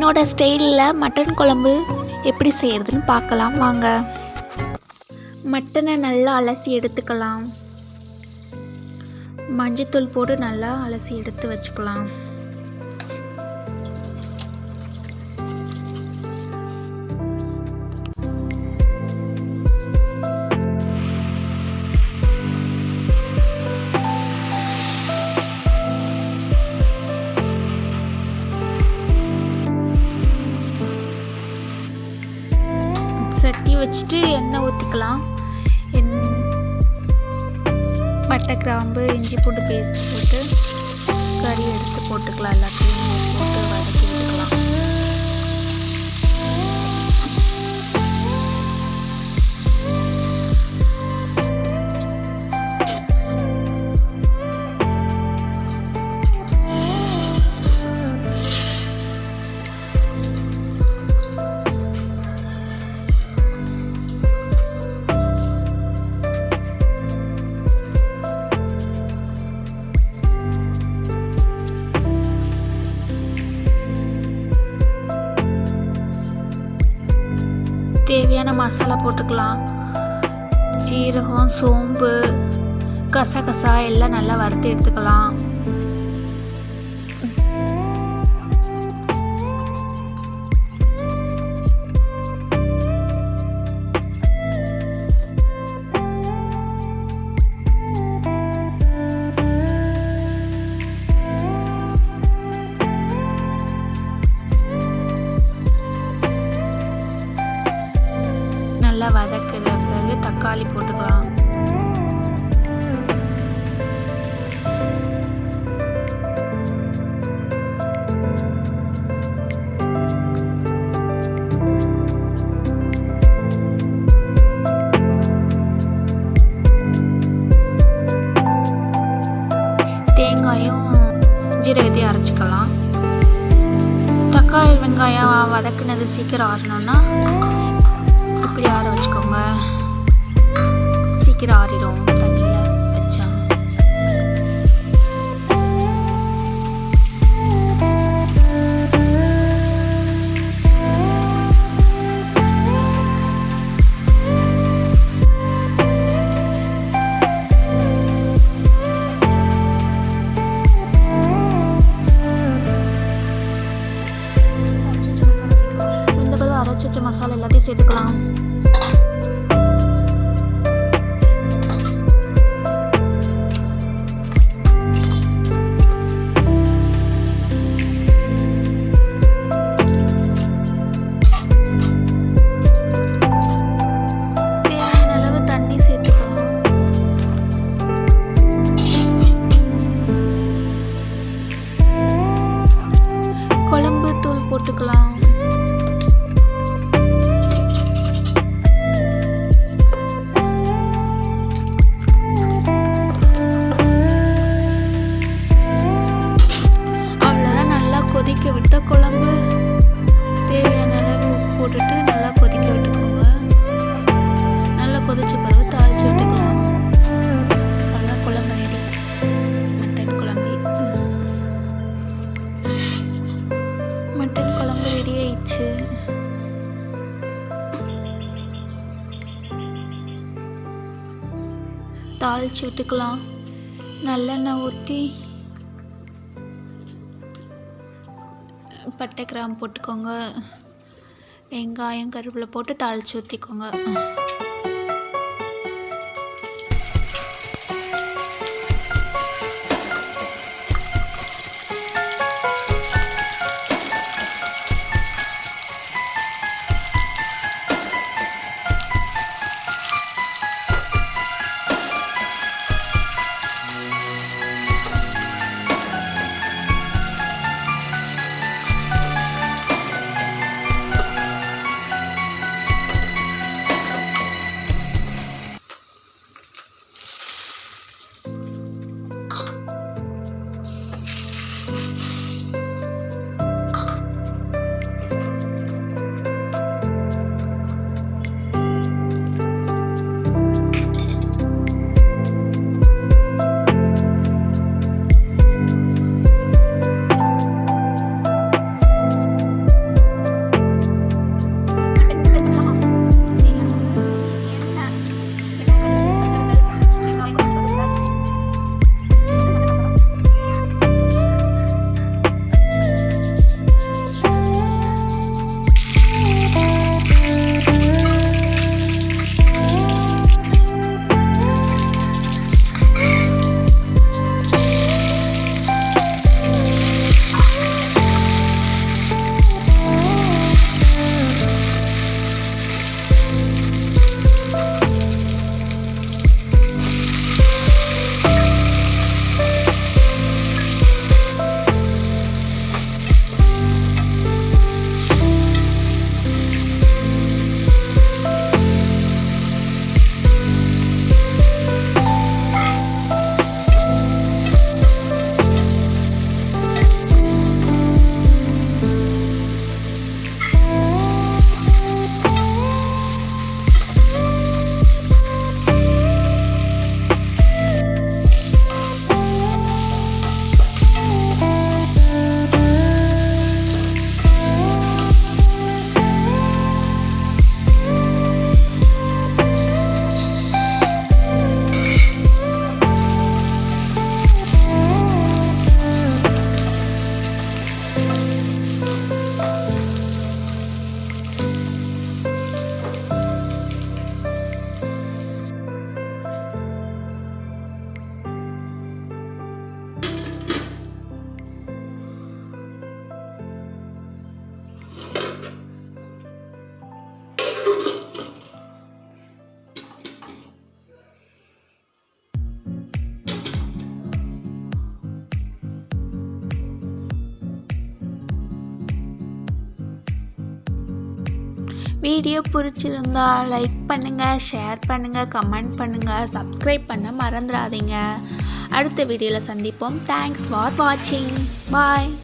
என்னோடய ஸ்டைலில் மட்டன் குழம்பு எப்படி செய்கிறதுன்னு பார்க்கலாம் வாங்க. மட்டனை நல்லா அலசி எடுத்துக்கலாம். மஞ்சத்தூள் போட்டு நல்லா அலசி எடுத்து வச்சுக்கலாம். சட்டி வச்சுட்டு எண்ணெய் ஊற்றிக்கலாம். பட்டை, கிராம்பு, இஞ்சி பூண்டு பேஸ்ட் போட்டு கறி எடுத்து போட்டுக்கலாம். எல்லாத்தையும் போட்டு வதக்கி விட்டுக்கலாம். தேவையான மசாலா போட்டுக்கலாம். சீரகம், சோம்பு, கசகசா எல்லாம் நல்லா வறுத்து எடுத்துக்கலாம். நல்லா வதக்கிறதுக்கு தக்காளி போட்டுக்கலாம். தேங்காயும் ஜீரகத்தையும் அரைச்சிக்கலாம். தக்காளி வெங்காயம் வதக்குனது சீக்கிரம் ஆறணும்னா இப்படி ஆற வச்சுக்கோங்க. சீக்கிரம் ஆறிடும் தண்ணியில் வச்சா. இந்த பிறகு அரைச்சி வச்ச மசாலா எல்லாத்தையும் சேர்த்துக்கலாம். குழம்பு தூள் போட்டுக்கலாம். அவ்வளோதான். நல்லா கொதிக்க விட்ட குழம்பு தேவையான அளவு உப்பு போட்டுட்டு நல்லா கொதிக்க விட்டுக்கோங்க. நல்லா கொதிச்ச பிறகு தாளிச்சு விட்டுக்கலாம். அவ்வளோதான், குழம்பு ரெடி. மட்டன் குழம்பு ரெடி ஆயிடுச்சு. தாளிச்சு விட்டுக்கலாம். நல்லெண்ணெய் ஊற்றி பட்டை, கிராம்பு போட்டுக்கோங்க. வெங்காயம், கருவேப்பிலை போட்டு தாளிச்சு ஊற்றிக்கோங்க. வீடியோ பிடிச்சிருந்தா லைக் பண்ணுங்கள், ஷேர் பண்ணுங்கள், கமெண்ட் பண்ணுங்கள், சப்ஸ்கிரைப் பண்ண மறந்துடாதீங்க. அடுத்த வீடியோவில் சந்திப்போம். தேங்க்ஸ் ஃபார் வாட்சிங். பாய்.